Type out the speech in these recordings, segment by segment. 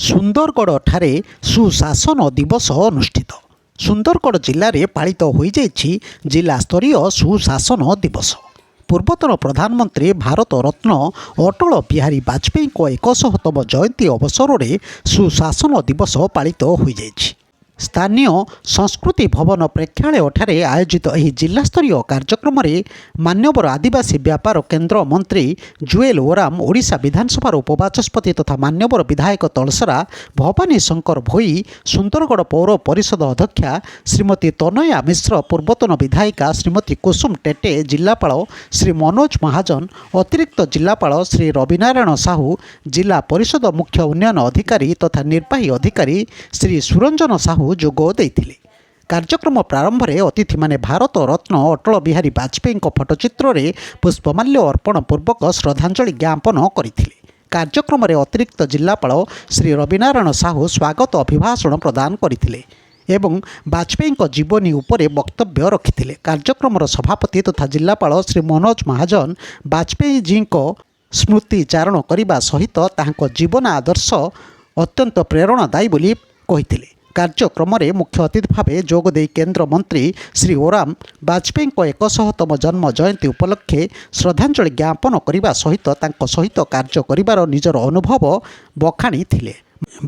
ସୁନ୍ଦରଗଡ଼ ଠାରେ ସୁଶାସନ ଦିବସ ଅନୁଷ୍ଠିତ। ସୁନ୍ଦରଗଡ଼ ଜିଲ୍ଲାରେ ପାଳିତ ହୋଇଯାଇଛି ଜିଲ୍ଲାସ୍ତରୀୟ ସୁଶାସନ ଦିବସ। ପୂର୍ବତନ ପ୍ରଧାନମନ୍ତ୍ରୀ ଭାରତ ରତ୍ନ ଅଟଳ ବିହାରୀ ବାଜପେୟୀଙ୍କ 100ତମ ଜୟନ୍ତୀ ଅବସରରେ ସୁଶାସନ ଦିବସ ପାଳିତ ହୋଇଯାଇଛି। ସ୍ଥାନୀୟ ସଂସ୍କୃତି ଭବନ ପ୍ରେକ୍ଷାଳୟଠାରେ ଆୟୋଜିତ ଏହି ଜିଲ୍ଲାସ୍ତରୀୟ କାର୍ଯ୍ୟକ୍ରମରେ ମାନ୍ୟବର ଆଦିବାସୀ ବ୍ୟାପାର କେନ୍ଦ୍ର ମନ୍ତ୍ରୀ ଜୁଏଲ ଓରାମ, ଓଡ଼ିଶା ବିଧାନସଭାର ଉପବାଚସ୍ପତି ତଥା ମାନ୍ୟବର ବିଧାୟକ ତଳସରା ଭବାନୀ ଶଙ୍କର ଭୋଇ, ସୁନ୍ଦରଗଡ଼ ପୌର ପରିଷଦ ଅଧ୍ୟକ୍ଷା ଶ୍ରୀମତୀ ତନୟା ମିଶ୍ର, ପୂର୍ବତନ ବିଧାୟିକା ଶ୍ରୀମତୀ କୁସୁମ ଟେଟେ, ଜିଲ୍ଲାପାଳ ଶ୍ରୀ ମନୋଜ ମହାଜନ, ଅତିରିକ୍ତ ଜିଲ୍ଲାପାଳ ଶ୍ରୀ ରବିନାରାୟଣ ସାହୁ, ଜିଲ୍ଲା ପରିଷଦ ମୁଖ୍ୟ ଉନ୍ନୟନ ଅଧିକାରୀ ତଥା ନିର୍ବାହୀ ଅଧିକାରୀ ଶ୍ରୀ ସୁରଞ୍ଜନ ସାହୁ ଯୋଗ ଦେଇଥିଲେ। କାର୍ଯ୍ୟକ୍ରମ ପ୍ରାରମ୍ଭରେ ଅତିଥିମାନେ ଭାରତ ରତ୍ନ ଅଟଳ ବିହାରୀ ବାଜପେୟୀଙ୍କ ଫଟୋଚିତ୍ରରେ ପୁଷ୍ପମାଲ୍ୟ ଅର୍ପଣ ପୂର୍ବକ ଶ୍ରଦ୍ଧାଞ୍ଜଳି ଜ୍ଞାପନ କରିଥିଲେ। କାର୍ଯ୍ୟକ୍ରମରେ ଅତିରିକ୍ତ ଜିଲ୍ଲାପାଳ ଶ୍ରୀ ରବିନାରାୟଣ ସାହୁ ସ୍ୱାଗତ ଅଭିଭାଷଣ ପ୍ରଦାନ କରିଥିଲେ ଏବଂ ବାଜପେୟୀଙ୍କ ଜୀବନୀ ଉପରେ ବକ୍ତବ୍ୟ ରଖିଥିଲେ। କାର୍ଯ୍ୟକ୍ରମର ସଭାପତି ତଥା ଜିଲ୍ଲାପାଳ ଶ୍ରୀ ମନୋଜ ମହାଜନ ବାଜପେୟୀଜୀଙ୍କ ସ୍ମୃତି ଚାରଣ କରିବା ସହିତ ତାଙ୍କ ଜୀବନ ଆଦର୍ଶ ଅତ୍ୟନ୍ତ ପ୍ରେରଣାଦାୟୀ ବୋଲି କହିଥିଲେ। କାର୍ଯ୍ୟକ୍ରମରେ ମୁଖ୍ୟ ଅତିଥି ଭାବେ ଯୋଗଦେଇ କେନ୍ଦ୍ରମନ୍ତ୍ରୀ ଶ୍ରୀ ଓରାମ ବାଜପେୟୀଙ୍କ 100ତମ ଜନ୍ମ ଜୟନ୍ତୀ ଉପଲକ୍ଷେ ଶ୍ରଦ୍ଧାଞ୍ଜଳି ଜ୍ଞାପନ କରିବା ସହିତ ତାଙ୍କ ସହିତ କାର୍ଯ୍ୟ କରିବାର ନିଜର ଅନୁଭବ ବଖାଣିଥିଲେ।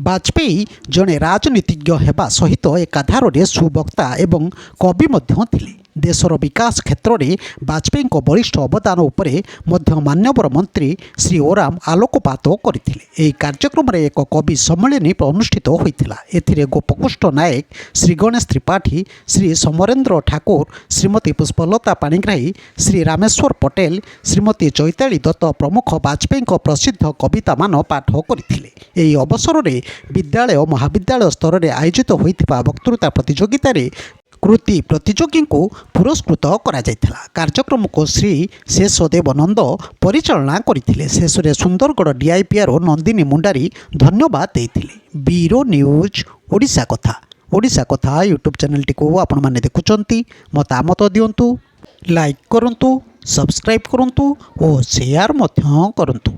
ବାଜପେୟୀ ଜଣେ ରାଜନୀତିଜ୍ଞ ହେବା ସହିତ ଏକାଧାରରେ ସୁବକ୍ତା ଏବଂ କବି ମଧ୍ୟ ଥିଲେ। ଦେଶର ବିକାଶ କ୍ଷେତ୍ରରେ ବାଜପେୟୀଙ୍କ ବଳିଷ୍ଠ ଅବଦାନ ଉପରେ ମଧ୍ୟ ମାନ୍ୟବର ମନ୍ତ୍ରୀ ଶ୍ରୀ ଓରାମ ଆଲୋକପାତ କରିଥିଲେ। ଏହି କାର୍ଯ୍ୟକ୍ରମରେ ଏକ କବି ସମ୍ମିଳନୀ ଅନୁଷ୍ଠିତ ହୋଇଥିଲା। ଏଥିରେ ଗୋପକୃଷ୍ଣ ନାୟକ, ଶ୍ରୀ ଗଣେଶ ତ୍ରିପାଠୀ, ଶ୍ରୀ ସମରେନ୍ଦ୍ର ଠାକୁର, ଶ୍ରୀମତୀ ପୁଷ୍ପଲତା ପାଣିଗ୍ରାହୀ, ଶ୍ରୀ ରାମେଶ୍ୱର ପଟେଲ, ଶ୍ରୀମତୀ ଚୈତାଳି ଦତ୍ତ ପ୍ରମୁଖ ବାଜପେୟୀଙ୍କ ପ୍ରସିଦ୍ଧ କବିତାମାନ ପାଠ କରିଥିଲେ। ଏହି ଅବସରରେ ବିଦ୍ୟାଳୟ ମହାବିଦ୍ୟାଳୟ ସ୍ତରରେ ଆୟୋଜିତ ହୋଇଥିବା ବକ୍ତୃତା ପ୍ରତିଯୋଗିତାରେ କୃତି ପ୍ରତିଯୋଗୀଙ୍କୁ ପୁରସ୍କୃତ କରାଯାଇଥିଲା। କାର୍ଯ୍ୟକ୍ରମକୁ ଶ୍ରୀ ଶେଷଦେବ ନନ୍ଦ ପରିଚାଳନା କରିଥିଲେ। ଶେଷରେ ସୁନ୍ଦରଗଡ଼ ଡିଆଇପିଆର ନନ୍ଦିନୀ ମୁଣ୍ଡାରୀ ଧନ୍ୟବାଦ ଦେଇଥିଲେ। ବ୍ୟୁରୋ ନ୍ୟୁଜ ଓଡ଼ିଶା କଥା। ଓଡ଼ିଶା କଥା ୟୁଟ୍ୟୁବ୍ ଚ୍ୟାନେଲଟିକୁ ଆପଣମାନେ ଦେଖୁଛନ୍ତି, ମତାମତ ଦିଅନ୍ତୁ, ଲାଇକ୍ କରନ୍ତୁ, ସବସ୍କ୍ରାଇବ୍ କରନ୍ତୁ ଓ ସେୟାର ମଧ୍ୟ କରନ୍ତୁ।